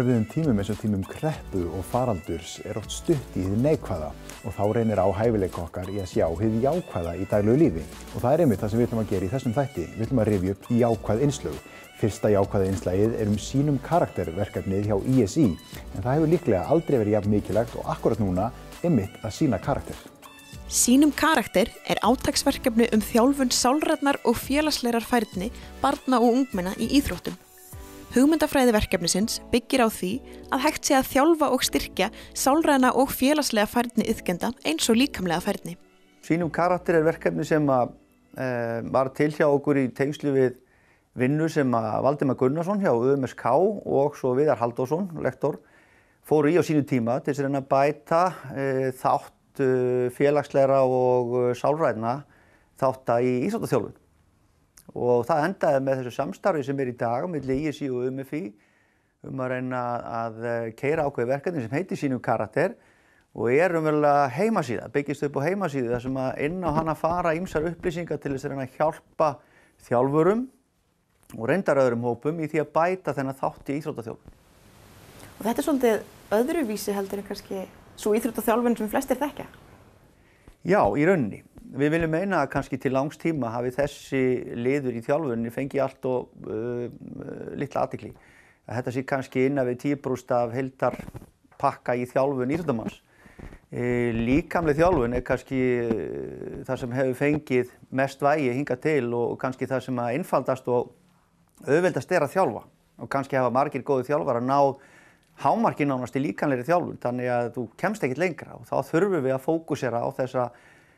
erfiðum tímum eins og tímum kreppu og faraldurs oft stutt í hið neikvæða og þá reynir á hæfileika okkar í að sjá hið jákvæða í daglegu lífi. Og það einmitt það sem við ætlum að gera í þessum þætti. Við ætlum að rifja upp jákvæð innslög. Fyrsta jákvæða innslagið sýnum karakter verkefnið hjá ISÍ, en það hefur líklega aldrei verið jafn mikilvægt og akkurat núna einmitt að sýna karakter. Sýnum karakter átaksverkefni þjálfun sálrænnar og félagslegrar færni barna og ungmenna í íþróttum. Hugmyndafræði verkefnisins byggir á því að hægt sé að þjálfa og styrkja sálræna og félagslega færni iðkenda eins og líkamlega færni. Sýnum karakter verkefni sem var til hjá okkur í tengslu við vinnu sem Valdimar Gunnarsson hjá UMSK og svo Viðar Halldórsson, lektor, fóru í á sínu tíma til þess að bæta þátt félagslegra og sálrænna þátta í íþróttaþjálfun. Og það endaði með þessu samstarfi sem í dag milli ISÍ og UMFÍ að reyna að keyra ákveðið verkefni sem heitir Sýnum karakter og raunverulega heimasíða, byggist upp á heimasíðu þar sem inn á hana fara ýmsar upplýsingar til þess að reyna að hjálpa þjálfurum og reyndar öðrum hópum í því að bæta þennan þátt í íþróttaþjálfun. Og þetta svolítið öðruvísi heldur en kannski svo íþróttaþjálfun sem flestir þekkja? Já, í rauninni. Við viljum meina að kannski til langs tíma hafi þessi liður í þjálfuninni fengið allt og litla athygli. Að þetta sé kannski innan við 10% af heildarpakka í þjálfun íþróttamanns. Líkamleg þjálfun kannski það sem hefur fengið mest vægi hingað til og kannski það sem einfaldast og auðveldast að þjálfa. Og kannski hafa margir góðir þjálfarar náð hámarki nánast í líkamlegri þjálfun, þannig að þú kemst ekkert lengra og þá þurfum við að fókusera á þessa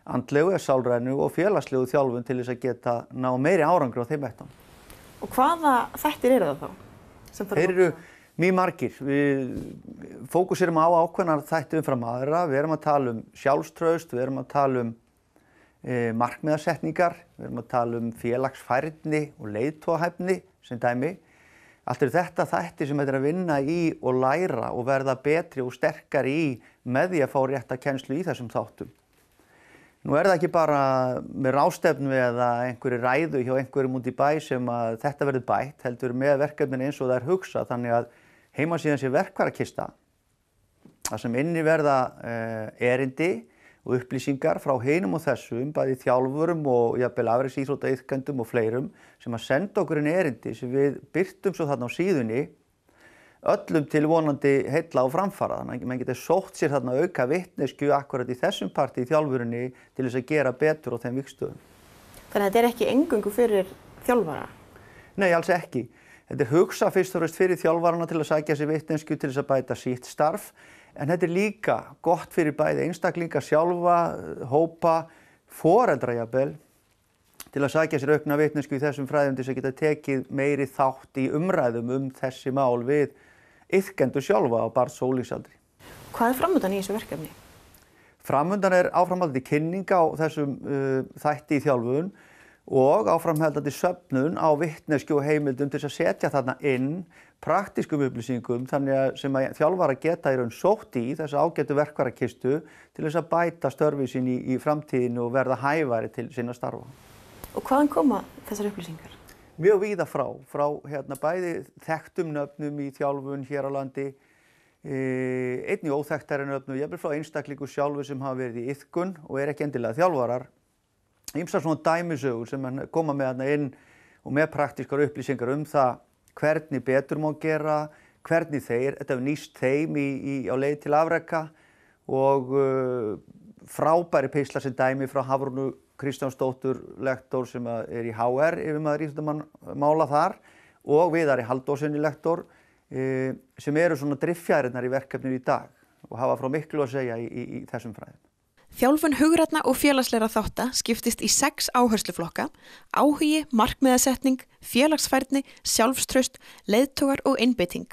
andlegu, sálrænu og félagslegu þjálfun til þess að geta ná meiri árangri á þeim vettvang. Og hvaða þættir eru það þá? Þeir eru mjög margir. Við fókuserum á ákveðnar þætti umfram aðra. Við að tala sjálfstraust, við að tala markmiðasetningar, við að tala félagsfærni og leiðtogahæfni sem dæmi. Allt þetta þættir sem að vinna í og læra og verða betri og sterkari í með því að fá rétta kennslu í þessum þáttum. Nú það ekki bara með ráðstefnu eða einhverju ræðu hjá einhverjum út í bæ sem að þetta verður bætt, heldur með verkefnin eins og það hugsað, þannig að heimasíðan sé verkfærakista, þar sem inni verða erindi og upplýsingar frá hinum og þessum, bæði þjálfurum og jafnvel afreksíþróttaiðkendum og fleirum, sem að senda okkur inn erindi sem við birtum svo þarna á síðunni, öllum til vonandi heilla og framfara. Þannig að mann getur sótt sér þarna auka vitneskju akkurat í þessum parti í þjálfurinni til þess að gera betur á þeim vígstöðum. Þannig að þetta ekki eingöngu fyrir þjálfara? Nei, alls ekki. Þetta hugsað fyrst og fremst fyrir þjálfarana til að sækja sér vitneskju til þess að bæta sitt starf, en þetta líka gott fyrir bæði einstaklinga sjálfa, hópa, foreldra jafnvel, til að sækja sér aukna vitneskju í þessum fræðum til þess að geta tekið meiri þátt í umræðum þessi mál við iðkendur sjálfa á barns- og unglingsaldri. Hvað framundan í þessu verkefni? Framundan áframhaldandi kynning á þessum þætti í þjálfun og áframhaldandi söfnun á vitneskju og heimildum til þess að setja þarna inn praktískum upplýsingum þannig að sem að þjálfara geta í raun sótt í þessa ágætu verkfærakistu til þess að bæta störfi sín í framtíðinu og verða hæfari til sinna starfa. Og hvaðan koma þessar upplýsingar? Mjög víða frá bæði þekktum nöfnum í þjálfun hér á landi, einnig óþekktari nöfnum, jafnvel frá einstaklingu sjálfu sem hafa verið í iðkun og ekki endilega þjálfarar. Ýmsar svona dæmisögur sem koma með þarna inn og með praktískar upplýsingar það hvernig betur má gera, hvernig þetta hefur nýst þeim á leið til afreka og frábæri pistlar sem dæmi frá Hafrúnu Kristjánsdóttur, lektor sem í HR, yfirmaður íþróttamála þar og Viðari Halldórssyni, lektor, sem eru svona driffjærinnar í verkefninu í dag og hafa frá miklu að segja í þessum fræðum. Þjálfun hugrænna og félagslegra þátta skiptist í 6 áhersluflokka: áhugi, markmiðasetning, félagsfærni, sjálfstraust, leiðtogar og einbeiting.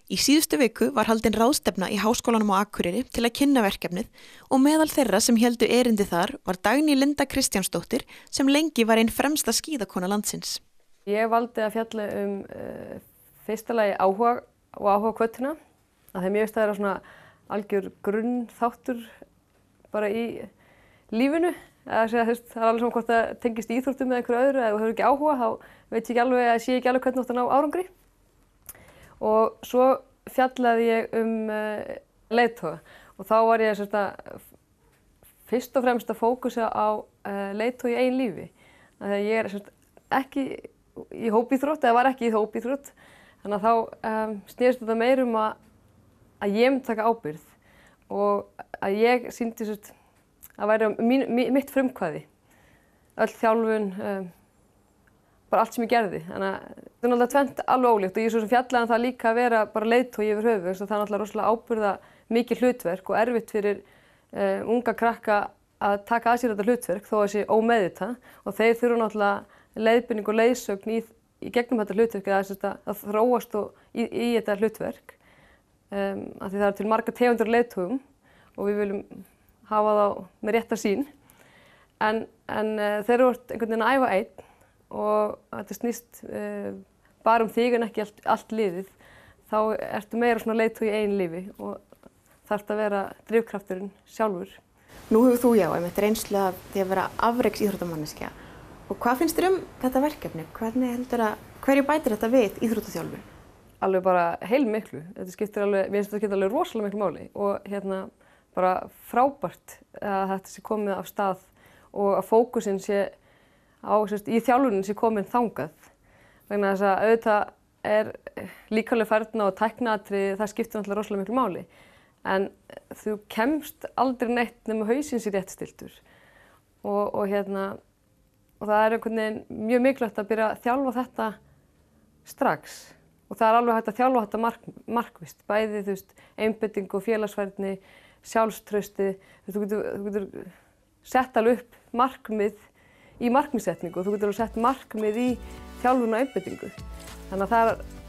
Í síðustu viku var haldin ráðstefna í Háskólanum á Akureyri til að kynna verkefnið og meðal þeirra sem héldu erindi þar var Dagný Linda Kristjánsdóttir sem lengi var einn fremsta skíðakona landsins. Ég valdi að fjalla fyrsta lagi áhuga og áhugahvötina, að þeim ég veist að það svona algjör grunnþáttur bara í lífinu. Það alveg svona hvort það tengist íþróttum eða einhverju öðru, ef þú hefur ekki áhuga þá veit ég ekki alveg að sé ekki alveg hvernig þú átt að ná árangri. Og svo fjallaði ég leiðtoga og þá var ég fyrst og fremst að fókusa á leiðtoga í eigin lífi. Þegar ég er ekki í hópíþrótt eða var ekki í hópíþrótt, þannig að þá snerist þetta meir að ég myndi taka ábyrgð og að ég sýndi að væri mitt frumkvæði, öll þjálfun, bara allt sem ég gerði. Þannig að þetta er náttúrulega tvennt alveg ólíkt og ég svo fjallaði það líka að vera bara leiðtogi yfir höfuð, það er náttúrulega rosalega ábyrgða mikið hlutverk og erfitt fyrir unga krakka að taka að sér þetta hlutverk þó að sé ómeðvitað og þeir þurfa náttúrulega leiðbeining og leiðsögn í gegnum þetta hlutverk að þróast í þetta hlutverk af því það til marga tegundur leiðtogum og við viljum hafa þá með rétta sýn en þeir eru einhvern veginn að æfa einn og þetta snýst bara þig en ekki allt liðið þá ertu meira svona leiðtogi í eigin lífi og þarft að vera drifkrafturinn sjálfur. Nú hefur þú einmitt reynslu af því að vera afreks íþróttamanneskja og hvað finnst þér þetta verkefni? Hverju bætir þetta við íþróttaþjálfun? Alveg bara heilmiklu. Þetta skiptir alveg rosalega miklu máli og bara frábært að þetta sé komið af stað og að fókusinn sé í þjálfunin sé komin þangað. Vegna þess að auðvitað líkamleg færni og tækniatriði, það skiptir náttúrulega rosalega miklu máli. En þú kemst aldrei neitt nema hausinn sé rétt stiltur. Og það einhvern veginn mjög mikilvægt að byrja að þjálfa þetta strax. Og það alveg hægt að þjálfa þetta markvisst. Bæði, einbeiting og félagsfærni, sjálfstrausti. Þú getur sett alveg upp markmið í markmiðssetningu og þú getur alveg sett markmið í þjálfun og einbeitingu. Þannig að það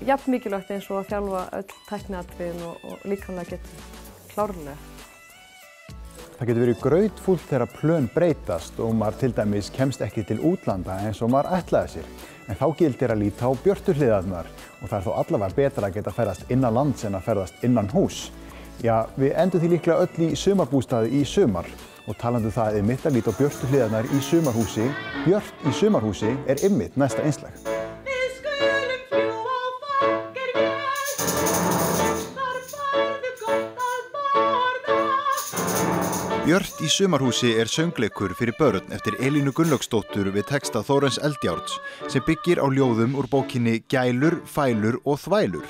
jafn mikilvægt eins og að þjálfa öll tækniatriðin og líkamlega getur klárlega. Það getur verið grautfúlt þegar plön breytast og maður til dæmis kemst ekki til útlanda eins og maður ætlaði sér. En þá gildir að líta á björtu hliðarnar og það þó allavega betra að geta ferðast innan lands en að ferðast innan hús. Já, við endum því líklega öll í sumarbústaði í sumar og talandi það einmitt að líta á björtu hliðarnar í sumarhúsi, björt í sumarhúsi einmitt næsta einslag. Björt í sumarhúsi söngleikur fyrir börn eftir Elínu Gunnlaugsdóttur við texta Þórens Eldjárns sem byggir á ljóðum úr bókinni Gælur, fælur og þvælur.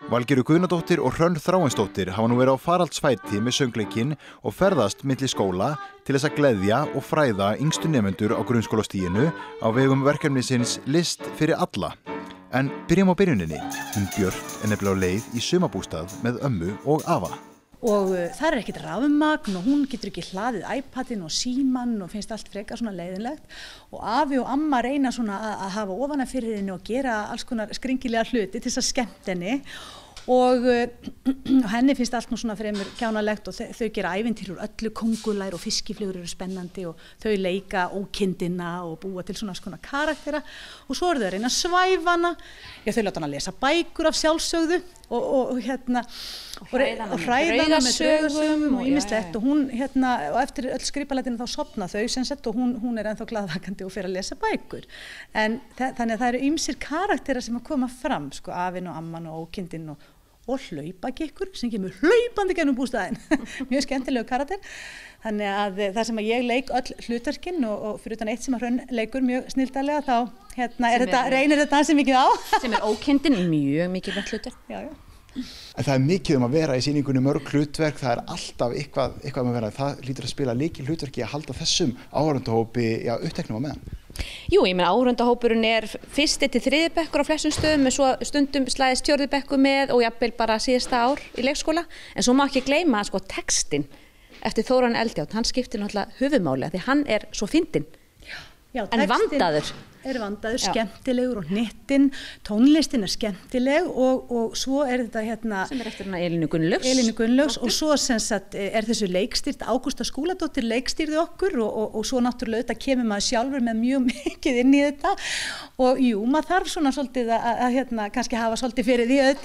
Valgerður Guðnadóttir og Hrönn Þráinsdóttir hafa nú verið á faraldsfæti með söngleikinn og ferðast milli skóla til þess að gleðja og fræða yngstu nemendur á grunnskólastiginu á vegum verkefnisins List fyrir alla. En byrjum á byrjuninni. Hún Björt nefnilega á leið í sumarbústað með ömmu og afa. Og það ekkert rafmagn og hún getur ekki hlaðið iPadinn og símann og finnst allt frekar svona leiðinlegt og afi og amma reyna svona að hafa ofan af fyrir henni og gera alls konar skringilega hluti til þess að skemmta henni og henni finnst allt nú svona fremur kjánalegt og þau gera ævintýr úr öllu, kóngulær og fiskiflugur eru spennandi og þau leika ókindina og búa til svona karaktera og svo eru þau að reyna að svæfa hana, já þau láta hana lesa bækur af sjálfsögðu og hræða með draugasögum og ýmislegt og hún og eftir öll skripalætinu þá sofna þau sem sett og hún ennþá glaðvakandi og fer að lesa bækur en þannig að það eru ýmsir karakterar sem að koma fram afinn og amman og ókindin og hlaupagikkur sem kemur hlaupandi gennum bústaðinn mjög skemmtilegu karakter þannig að það sem að ég leik öll hlutverkin og fyrir utan eitt sem að Hrönn leikur mjög snilldarlega þá reynir þetta sem mikið á sem ókindin mjög mikið hlutverk. Já. En það mikið að vera í sýningunni mörg hlutverk, það alltaf eitthvað að vera, það hlýtur að spila lykilhlutverki að halda þessum áhorfendahópi uppteknum á meðan. Jú, ég meina áhorfendahópurinn 1. til 3. bekkur á flestum stöðum og svo stundum slæðist 4. bekkur með og jafnvel bara síðasta ár í leikskóla. En svo má ekki gleyma textinn eftir Þóran Eldjárn, hann skiptir náttúrulega höfuðmáli því hann svo fyndinn. Já, en vandaður. Vandaður, skemmtilegur og hnittinn, tónlistin skemmtileg og svo þetta sem eftir Elínu Gunnlaugs. Elínu Gunnlaugs og svo sem sagt þessu leikstýrt, Ágústa Skúladóttir leikstýrði okkur og svo náttúrulega þetta kemur maður sjálfur með mjög mikið inn í þetta og jú, maður þarf svona svolítið að kannski hafa svolítið fyrir því að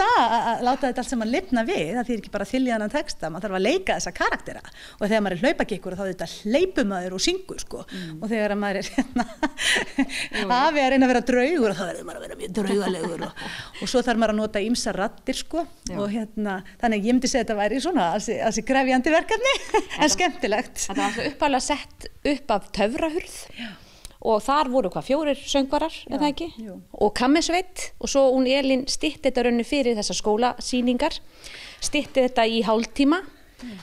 láta þetta allt saman lifna við, það þýðir ekki bara að þylja þennan texta, maður þarf að leika þessa karaktera og þegar maður hlaupagikkur þá þetta hleypur maður og syngur og þegar maður afi að reyna að vera draugur og þá verður maður að vera mjög draugalegur og svo þarf maður að nota ýmsar raddir sko og þannig að ég myndi segja að þetta væri svona alls krefjandi verkefni en skemmtilegt. Þetta var alltaf upphaflega sett upp af töfrahurð og þar voru 4 söngvarar, er það ekki? Og kammersveit og svo hún Elín stytti þetta raunni fyrir þessar skólasýningar, stytti þetta í hálftíma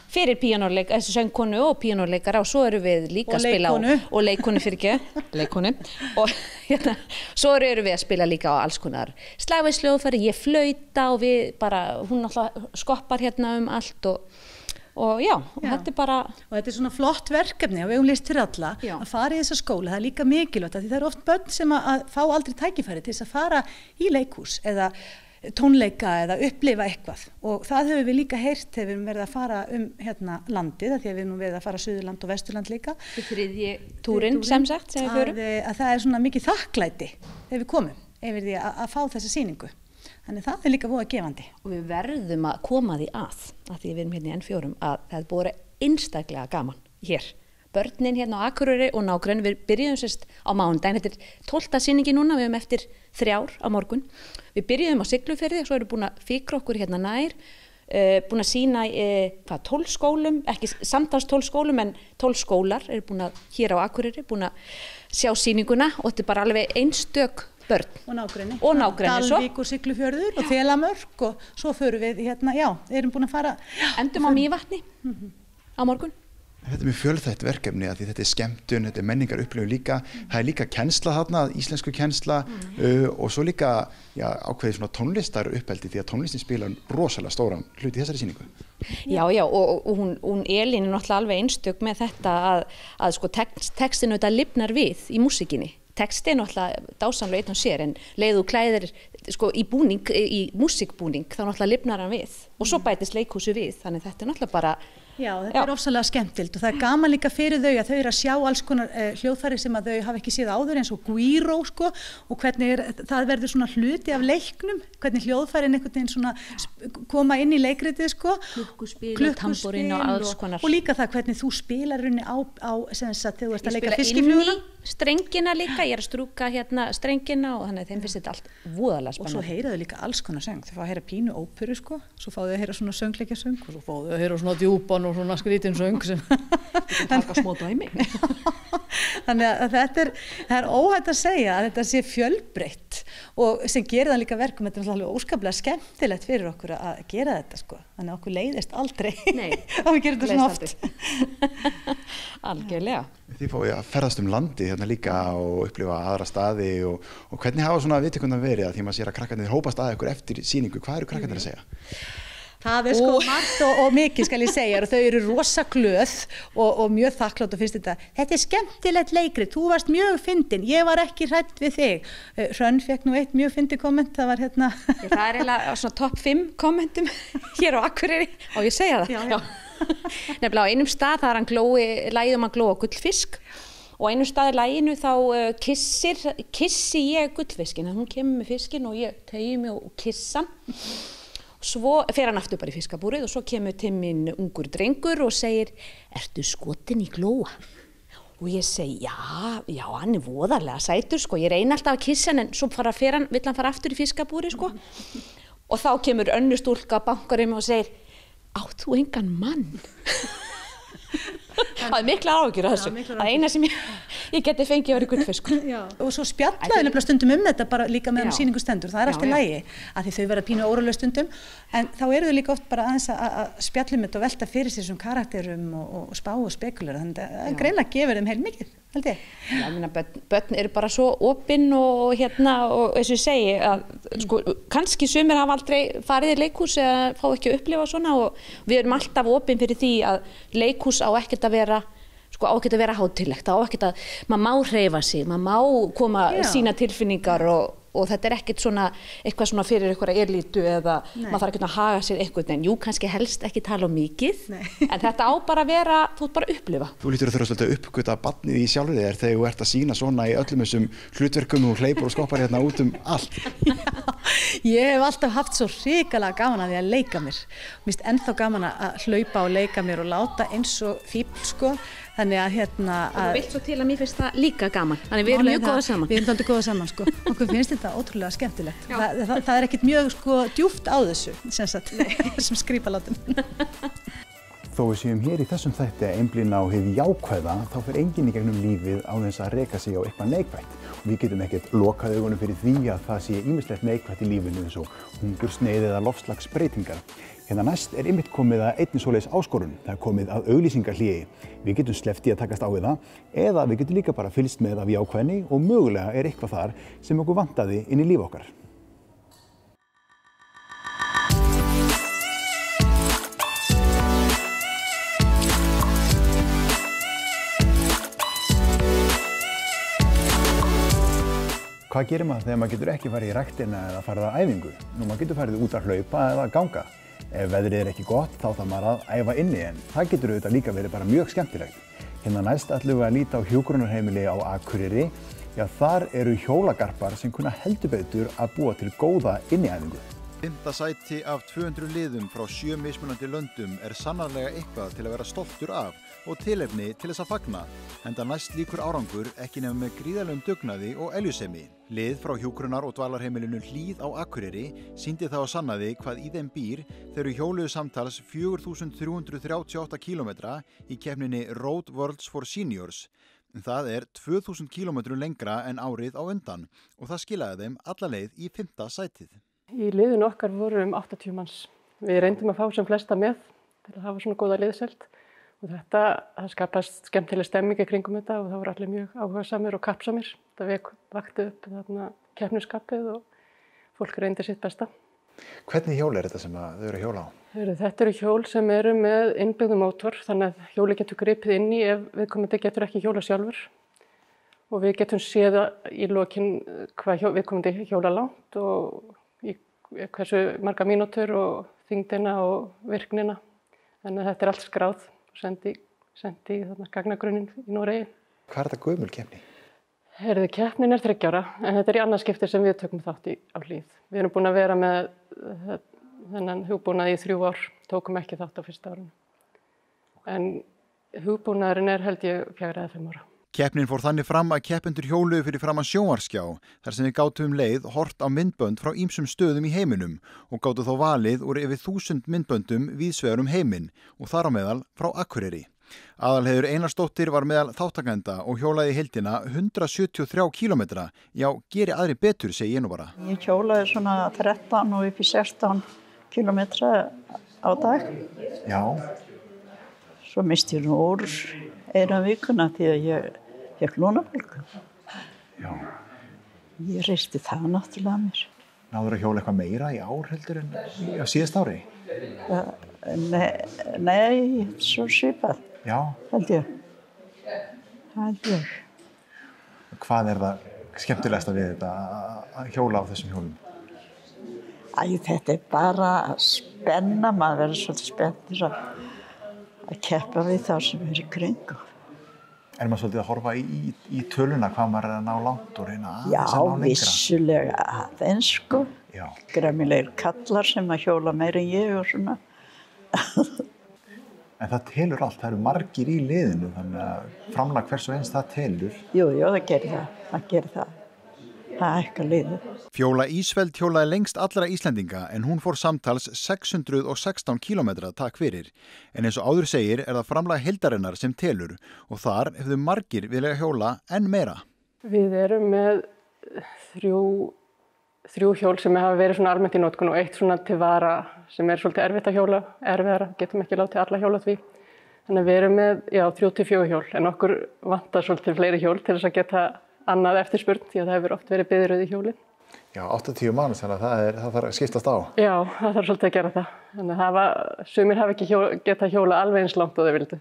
fyrir píanóleikara, þessi söngkonu og píanóleikara og svo eru við líka að spila og leikonu fyrir leikonu og svo eru við að spila líka á alls konar slagverðsljóðfæri, ég flauta og við bara, hún alltaf skoppar allt og já, og þetta bara og þetta svona flott verkefni og við höfum list fyrir alla að fara í þessa skóla, það líka mikilvægt því það eru oft börn sem að fá aldrei tækifæri til þess að fara í leikhús eða tónleika eða upplifa eitthvað og það höfum við líka heyrt þegar við erum verið að fara landið því að við erum verið að fara Suðurland og Vesturland líka. Þriðji túrinn sem sagt sem við förum. Að það svona mikið þakklæti þegar við komum yfir því að fá þessa sýningu. Þannig það líka voða gefandi. Og við verðum að koma því að því við erum í N4 að það er búið einstaklega gaman hér. Börnin á Akureyri og nágrenni, við byrjuðum sérst á mánudaginn, þetta er 12. sýningi núna, við höfum eftir 3 á morgun. Við byrjuðum á Siglufirði og svo erum búin að fikra okkur nær, búin að sýna 12 skólum, ekki samtals 12 skólum en 12 skólar eru búin að hér á Akureyri, búin að sjá sýninguna og þetta er bara alveg einstök börn. Og nágrenni. Dalvík og Siglufjörður og Þelamörk og svo förum við erum búin að fara. Endum á Mývatni á morgun. Þetta er mjög fjölþætt verkefni því þetta er skemmtun, þetta er menningar upplifun líka, það er líka kennsla þarna, íslensku kennsla og svo líka ákveðið svona tónlistar uppeldi því að tónlistin spilar rosalega stóran hlut í þessari sýningu. Já, og hún Elín er náttúrulega alveg einstök með þetta að sko textinu þetta lifnar við í músíkinni. Texti er náttúrulega dásamlega einn og sér en leið og klæðir sko í músíkbúning þá náttúrulega lifnar hann við og svo bætist leikhúsi við þannig þetta er náttúrulega bara Já, þetta er ofsalega skemmtilt og það er gaman líka fyrir þau að þau eru að sjá alls konar hljóðfæri sem að þau hafa ekki séð áður eins og guíró sko og hvernig það verður svona hluti af leiknum, hvernig hljóðfærin einhvern veginn svona koma inn í leikritið sko. Klukkuspil og tamborín og alls konar. Og líka það hvernig þú spilar runni á sem sagt þegar þú ert að leika fiskifluguna. Strengina líka, ég er að strúka strengina og þannig að þeim finnst þetta allt voðalega spennandi. Og svo heyra þau líka alls konar söng, þau fá að heyra pínu óperu sko, svo fá þau að heyra svona söngleikjasöng og svo fá þau að heyra svona djúpan og svona skrítin söng sem taka smá dæmi. Þannig að það er óhætt að segja að þetta sé fjölbreytt og sem gerir það líka verkum, þetta er alveg óskaplega skemmtilegt fyrir okkur að gera þetta sko, þannig að okkur leiðist aldrei og við gerum þetta svona oft. Algjörlega. Þið fáið að ferðast landið hérna líka og upplifa aðra staði og hvernig hafa svona viðtökurnar verið að því maður sér að krakkarnir hópast að ykkur eftir sýningu, hvað eru krakkarnir að segja? Það er sko margt og mikið skal ég segja og þau eru rosa glöð og mjög þakklátt og finnst þetta er skemmtilegt leikrit, þú varst mjög fyndin, ég var ekki hrædd við þig. Hrönn fekk nú eitt mjög fyndið komment, það var Það er eiginlega svona topp 5 kommentum hér á Akureyri og ég segja það. Já. Nefnilega á einum stað það er lagið hann glóa gullfisk og einum stað í laginu þá kissi ég gullfiskin, hún kemur með fiskin og ég teygi mig og kissa hann. Svo fer hann aftur bara í fiskabúrið og svo kemur til mín ungur drengur og segir, ertu skotin í glóa? Og ég segi, já, hann er voðalega sætur sko, ég reyni alltaf að kissa hann en svo vill hann fara aftur í fiskabúrið sko. Og þá kemur önnur stúlka bankar um og segir, átt þú engan mann? Það er mikla áhyggjur af þessu, að eina sem ég geti fengið að vera gullfisk. Og svo spjallaði nefnilega stundum þetta bara líka meðan sýningu stendur, það er alltaf lægi að því þau verða pínu óróleg stundum en þá eru þau líka oft bara aðeins að spjalla þetta og velta fyrir sér þessum karakterum og spá og spekulera, þannig að greinlega gefur þeim heil mikið, held ég. Já, börn eru bara svo opin og og eins og ég segi að sko, kannski sumir hafa aldrei farið í leikhús eða fá ekki að upplifa svona og við erum alltaf opin fyrir því að leikhús á ekkert að vera hátíðlegt, maður má hreyfa sig, maður má koma sína tilfinningar og þetta er ekkert eitthvað svona fyrir einhverja elítu eða maður þarf ekki að haga sér einhvern veginn, kannski helst ekki tala mikið, en þetta á bara að vera, þú ert bara að upplifa. Þú lítur að þurfa svolítið að uppgöta barnið í sjálfur þegar þú ert að sýna svona í öllum þessum hlutverkum og hleypur og skoppar hérna út allt. Ég hef alltaf haft svo hrikalega gaman að því að leika mér. Mér finnst ennþá gaman að hlaupa og leika mér og láta eins og fífl, sko. Þannig að Og þú vilt svo til að mér finnst það líka gaman. Þannig við erum mjög góða saman. Við erum aldrei góða saman, sko. Okkur finnst þetta ótrúlega skemmtilegt. Það er ekkert mjög, sko, djúpt á þessu, sem sagt, þessum skrípalátum. Þó við séum hér í þessum þætti að einblína á hið jákvæða, þá fer enginn í gegnum lífið á þess að reka sig á eitthvað neikvætt. Við getum ekkert lokað augunum fyrir því að það sé ýmislegt neikvætt í lífinu eins og hungursneyð eða loftslagsbreytingar. Hérna næst er einmitt komið að einni svoleiðis áskorun. Það er komið að auglýsingarhléi. Við getum sleppt í að takast á við það, eða við getum líka bara fylgst með af jákvæðni og mögulega er eitthvað þar sem okkur vantaði inn í líf okkar. Hvað gerir maður þegar maður getur ekki farið í ræktina eða farið á æfingu? Maður getur farið út að hlaupa eða ganga. Ef veðrið er ekki gott þá þarf maður að æfa inni en það getur auðvitað líka verið bara mjög skemmtilegt. Hérna næst ætlum við að líta á hjúkrunarheimili á Akureyri. Já, þar eru hjólagarpar sem kunna heldur betur að búa til góða inniæfingu. 5. sæti af 200 liðum frá 7 mismunandi löndum er sannarlega eitthvað til að vera stoltur af og tilefni til þess að fagna, enda næst líkur árangur ekki nema með gríðarlegum dugnaði og eljusemi. Lið frá hjúkrunar- og dvalarheimilinu Hlíð á Akureyri sýndi þá að sannaði hvað í þeim býr þegar hjóluðu samtals 4.338 km í keppninni Road Worlds for Seniors. Það er 2.000 km lengra en árið á undan og það skilaði þeim alla leið í 5. sætið. Í liðinu okkar voru 80 manns. Við reyndum að fá sem flesta með til að hafa svona góða liðselt og það skapast skemmtileg stemming í kringum þetta og það voru allir mjög áhugasamir og kappsamir. Það vakti upp keppnisskapið og fólk reyndi sitt besta. Hvernig hjól er þetta sem þau eru að hjóla á? Þetta eru hjól sem eru með innbyggðum mótor þannig að hjóli getur gripið inn í ef viðkomandi getur ekki hjóla sjálfur. Og við getum séð í lokin hvað viðkomandi hjóla langt og hversu marga mínútur og þyngdina og virknina. Þannig að þetta er allt skráð og sendi í gagnagrunnin í Noregi. Hvað er þetta gömul keppni? Keppnin er 3 ára en þetta er í annað skipti sem við tökum þátt í á Hlíð. Við erum búin að vera með þennan hugbúnað í 3 ár, tókum ekki þátt á fyrsta árinu. En hugbúnaðurinn er held ég 4 eða 5 ára. Keppnin fór þannig fram að keppendur hjóluðu fyrir framan sjónvarpsskjá þar sem við gátum leið hort á myndbönd frá ýmsum stöðum í heiminum og gátu þá valið úr yfir 1000 myndböndum víðsvegar heiminn og þar á meðal frá Akureyri. Aðalheiður Einarsdóttir var meðal þáttakenda og hjólaði í heildina 173 km. Já, geri aðri betur, segi ég nú bara. Ég hjólaði svona 13 og upp í 16 km á dag. Já. Svo misti ég nú úr eina vikuna því að ég fékk lúnabólgu. Já. Ég reisti það náttúrulega mér. Náður að hjóla eitthvað meira í ár heldur en á síðast ári? Nei, svo svipað. Já. Held ég. Hvað er það skemmtilegasta við þetta að hjóla á þessum hjólum? Þetta er bara spenna, maður verður svolítið spenntur að keppa við það sem er í kring. Er maður svolítið að horfa í töluna hvað maður er að ná langt og reyna að ná lengra? Já, vissulega aðeins sko. Já. Gremmilegir kallar sem að hjóla meira en ég og svona. En það telur allt, það eru margir í liðinu, þannig að framlag hvers og eins það telur. Jú, það gerir það. Það er eitthvað liðið. Fjóla Ísfeld hjólaði lengst allra Íslendinga en hún fór samtals 616 km takk fyrir. En eins og áður segir er það framlag heildarinnar sem telur og þar hefðu margir viljað hjóla enn meira. Við erum með þrjú hjól sem hafa verið svona almennt í notkun og eitt svona til vara sem er svolítið erfitt að hjóla, erfiðara, getum ekki látið alla hjóla því. Þannig að við erum með 3-4 hjól en okkur vantar svolítið fleiri hjól til þess að geta annað eftirspurn því að það hefur oft verið biðröð í hjólinn. Já, 80 manns, þannig að það þarf að skiptast á. Já, það þarf svolítið að gera það. Þannig að sumir hafa ekki getað hjóla alveg eins langt og þau vildu.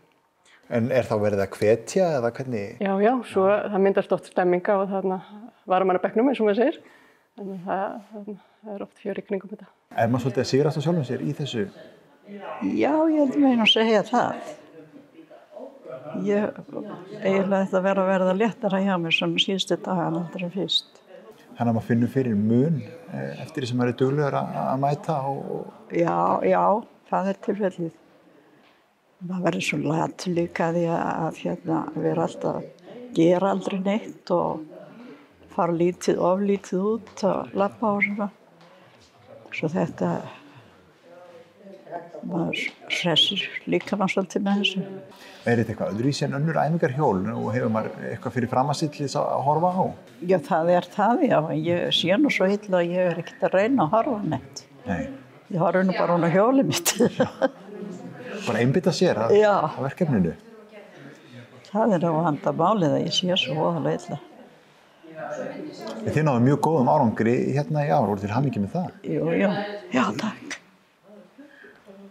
En er þá verið að hvetja eða hvernig? Já, svo það myndast oft stemminga og þarna varum maður að bekknum eins og maður segir. Þannig að það er oft fjör í kringum þetta. Er maður svolítið að sigrast á sjálfum sér í þessu? Já, ég held meina að segja það. Eiginlega þetta verða léttara hjá mér svona síðustu dagana heldur en fyrst. Þannig að maður finnur fyrir mun eftir því sem maður duglegur að mæta Já, það tilfellið. Maður verður svo lat líka því að vera alltaf að gera aldrei neitt og fara oflítið út og labba og svona. Svo þetta, maður hressir líka maður svolítið með þessu. Er þetta eitthvað öðruvísi en önnur æfingarhjól og hefur maður eitthvað fyrir framasill að horfa á? Já, það er það, já. Ég sé nú svo illa að ég ekkert að reyna að horfa neitt. Nei. Ég horfi nú bara á hjólið mitt. Bara einbeita sér að verkefninu? Það er á vandamálið að ég sé svo voðalega illa. Þið náðu mjög góðum árangri hérna í ár, voru til hamingju með það? Jú, já, takk.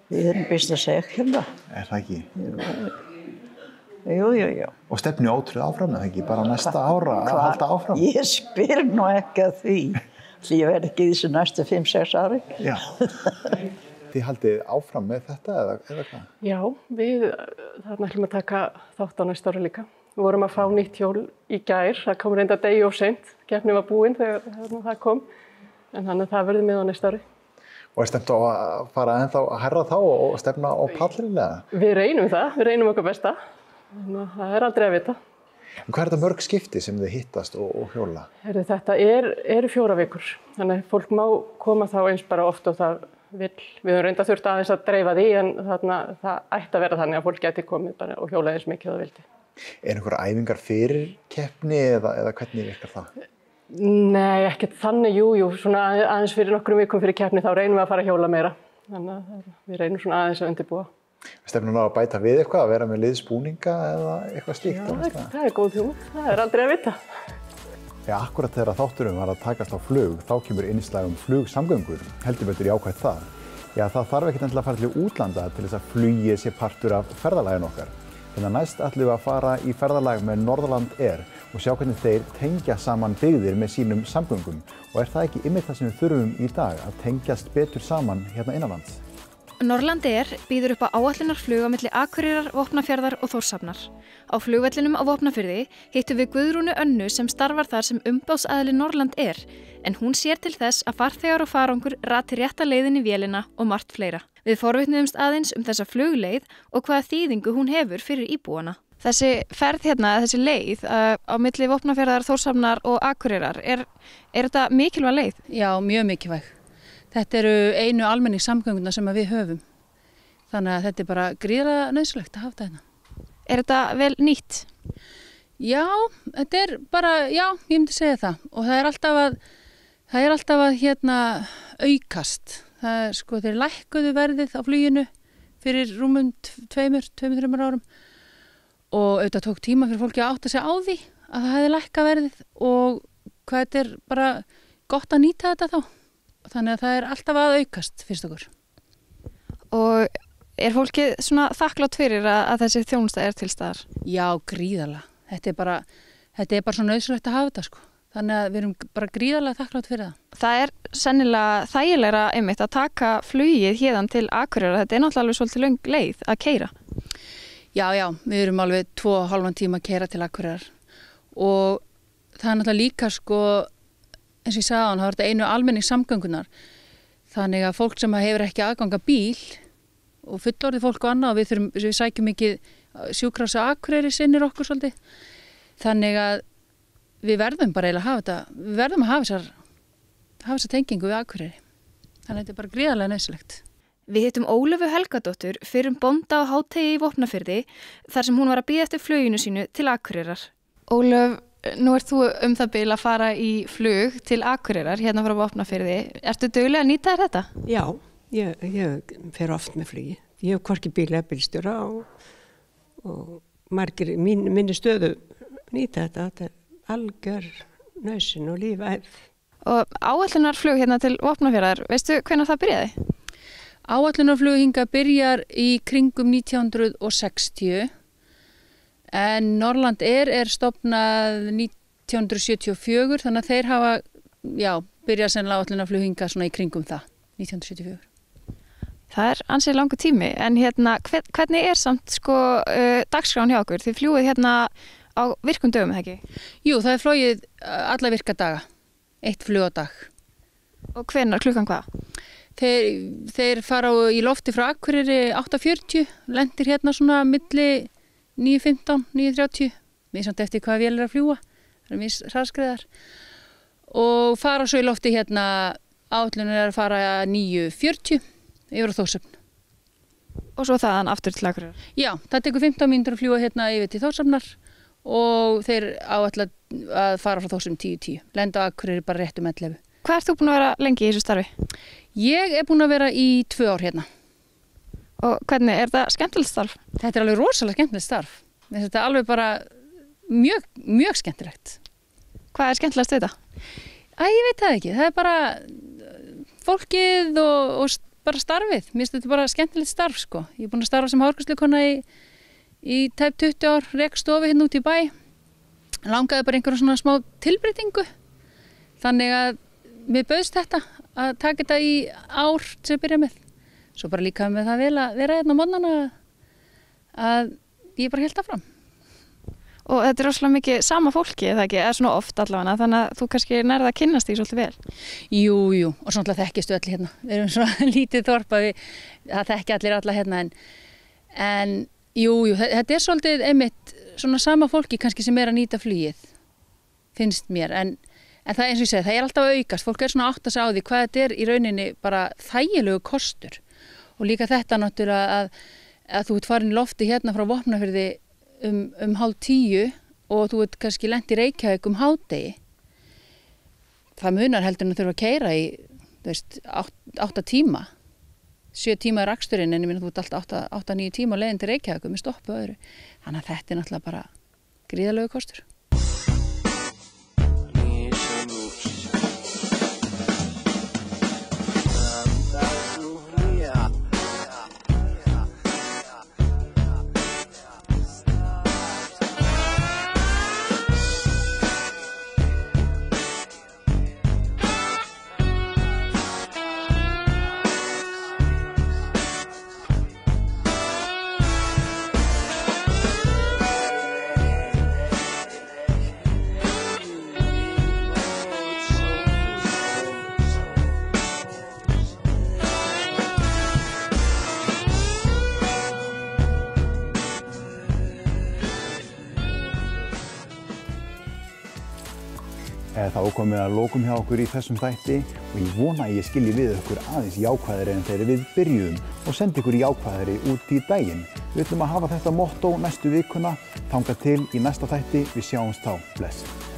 Við erum býst að segja hérna. Er það ekki? Jú. Og stefnu ótrúð áfram, eða ekki? Bara næsta ára að halda áfram? Ég spyr nú ekki að því. Því ég verð ekki í þessu næstu 5-6 ári. Já. Þið haldið áfram með þetta eða hvað? Já, við þarna ætlum að taka þátt á næsta ári líka. Við vorum að fá nýtt hjól í gær, það kom reynda degi of seint, keppnin var búin þegar það kom, en þannig að það verður með á næsta ári. Og er stefnt á að fara ennþá að herra þá og stefna á pallrilega? Við reynum okkar besta, þannig að það er aldrei að vita. En hvað er þetta mörg skipti sem þið hittast og hjóla? Þetta eru 4 vikur, þannig að fólk má koma þá eins bara oft og það vill. Við höfum reynda þurft aðeins að dreifa því en það ætti að vera þannig að fólk geti komið bara og hjóla eins mikið það vildi. Er einhverjar æfingar fyrir keppni eða hvernig virkar það? Nei, ekkert þannig, jú, svona aðeins fyrir nokkrum vikum fyrir keppni þá reynum við að fara að hjóla meira. Þannig að við reynum svona aðeins að undirbúa. Stefnum að bæta við eitthvað, að vera með liðsbúninga eða eitthvað slíkt? Já, það er góð hugmynd, það er aldrei að vita. Já, akkurat þegar þátturinn var að takast á flug, þá kemur innslag flugsamgöngur, heldur betur jákvætt það. Já, það þarf ekkert endilega að fara til útlanda til þess að flugið sé partur af ferðalaginu okkar. Þannig að næst ætlum við að fara í ferðalag með Norðurland Air og sjá hvernig þeir tengja saman byggðir með sínum samgöngum. Og er það ekki einmitt það sem við þurfum í dag, að tengjast betur saman hérna innanlands? Norðurland Air býður upp á áætlunarflug á milli Akureyrar, Vopnafjarðar og Þórshafnar. Á flugvellinum á Vopnafirði hittum við Guðrúnu Önnu sem starfar þar sem umboðsaðili Norðurland Air, en hún sér til þess að farþegar og farangur rati rétta leiðin í vélina og margt fleira. Við forvitnuðumst aðeins þessa flugleið og hvaða þýðingu hún hefur fyrir íbúana. Þessi ferð hérna, þessi leið á milli Vopnafjarðar, Þórshafnar og Akureyrar, er þetta mikilvæg leið? Já, mjög mikilvæg. Þetta eru einu almenningssamgönguna sem við höfum. Þannig að þetta er bara gríðarlega nauðsynlegt að hafa þetta hérna. Er þetta vel nýtt? Já, þetta er bara, já, ég myndi segja það. Og það er alltaf að aukast. Það er þeir lækkuðu verðið á fluginu fyrir rúmum 2-3 árum. Og auðvitað tók tíma fyrir fólki að átta sig á því að það hefði lækkað verðið og hvað þetta er bara gott að nýta þetta þá. Þannig að það er alltaf að aukast fyrst okkur. Og er fólkið svona þakklátt fyrir að þessi þjónusta er til staðar? Já, gríðarlega. Þetta er bara svo nauðsynlegt að hafa þetta sko. Þannig að við erum bara gríðarlega þakklátt fyrir það. Það er sennilega þægilegra einmitt að taka flugið héðan til Akureyrar. Þetta er náttúrulega alveg svolítið löng leið að keyra. Já, við erum alveg 2,5 tíma að keyra til Akureyrar. Og það er náttúrulega líka sko, eins og ég sagði á hann, það var þetta einu almenningssamgöngunar. Þannig að fólk sem hefur ekki aðgang að bíl og fullorðið fólk og annað og við sækjum mikið sjúkrahús á Akureyri sinnir okkur svolítið. Þannig að við verðum bara eiginlega að hafa þetta, við verðum að hafa þessa tengingu við Akureyri. Þannig að þetta er bara gríðarlega nauðsynlegt. Við hittum Ólöfu Helgadóttur fyrrum bónda á hádegi í Vopnafirði þar sem hún var að bíða eftir fluginu sínu til Akureyrar. Ólöf, nú ert þú það bil að fara í flug til Akureyrar hérna frá Vopnafirði. Ertu dugleg að nýta þér þetta? Já, ég fer oft með flugi. Ég hef hvorki bíl eða bílstjóra og margir minni stöðu nýta þetta. Þetta er algjör nauðsyn og lífæð. Og áætlunarflug hérna til Vopnafjarðar, veistu hvenær það byrjaði? Áætlunarflug hingað byrjar í kringum 1960 en Norðurland Air er stofnað 1974 þannig að þeir hafa, byrjað sennilega áætlunarflug hingað svona í kringum það, 1974. Það er ansið langur tími, en hvernig er samt dagskrán hjá okkur? Þið fljúið hérna á virkum dögum, eða ekki? Jú, það er flogið alla virka daga. 1 flug á dag. Og hvenær, klukkan hvað? Þeir fara í lofti frá Akureyri 8:40, lendir hérna svona milli 9:15, 9:30, missamt eftir hvað vél að fljúga, það mis hraðskreiðar, og fara svo í lofti hérna, áætlunin að fara 9:40 yfir á Þórshöfn. Og svo þaðan aftur til Akureyrar? Já, það tekur 15 mínútur að fljúga hérna yfir til Þórshafnar og þeir áætla að fara frá Þórshöfn 10:10, lenda á Akureyri bara rétt 11. Hvað ert þú búin að vera lengi í þessu starfi? Ég búin að vera í 2 ár hérna. Og hvernig, er það skemmtilegt starf? Þetta alveg rosalega skemmtilegt starf. Þetta alveg bara mjög skemmtilegt. Hvað skemmtilegast við þetta? Ég veit það ekki. Það bara fólkið og bara starfið. Mér finnst þetta bara skemmtilegt starf, sko. Ég búin að starfa sem hárgreiðslukona í tæp 20 ár, rek stofu hérna út í bæ. Langaði bara einhverja svona smá tilbreytingu. Þannig að mér bauðst þetta að taka þetta í ár sem byrja með. Svo bara líka með það vel að vera hérna á morgnana að ég bara held áfram. Og þetta er rosalega mikið sama fólki, eða ekki? Eða svona oft allavega, þannig að þú kannski nærða að kynnast því svolítið vel. Jú, og svona þekkistu öll hérna. Við erum svona lítið þorp að það þekki allir alla hérna en jú, þetta er svolítið einmitt svona sama fólki kannski sem er að nýta flugið, finnst mér, en það eins og ég segi, það er alltaf að aukast, fólk er svona átt að segja á því hvað þetta er í rauninni bara þægilegu kostur og líka þetta náttúrulega að þú ert farin í lofti hérna frá Vopnafirði um 9:30 og þú ert kannski lent í Reykjavík hádegi. Það munar heldur en að þurfa að keyra í 8 tíma, 7 tíma er aksturinn en ég minna þú ert alltaf 8-9 tíma á leiðin til Reykjavík með stoppu og öðru. Þannig að þetta er náttúrulega bara gríðarlegu kostur. Þá komið að lokum hjá okkur í þessum þætti og ég vona að ég skilji við okkur aðeins jákvæðari en þegar við byrjuðum og sendi ykkur jákvæðari út í daginn. Við ætlum að hafa þetta motto næstu vikuna, þangað til í næsta þætti, við sjáumst þá, bless.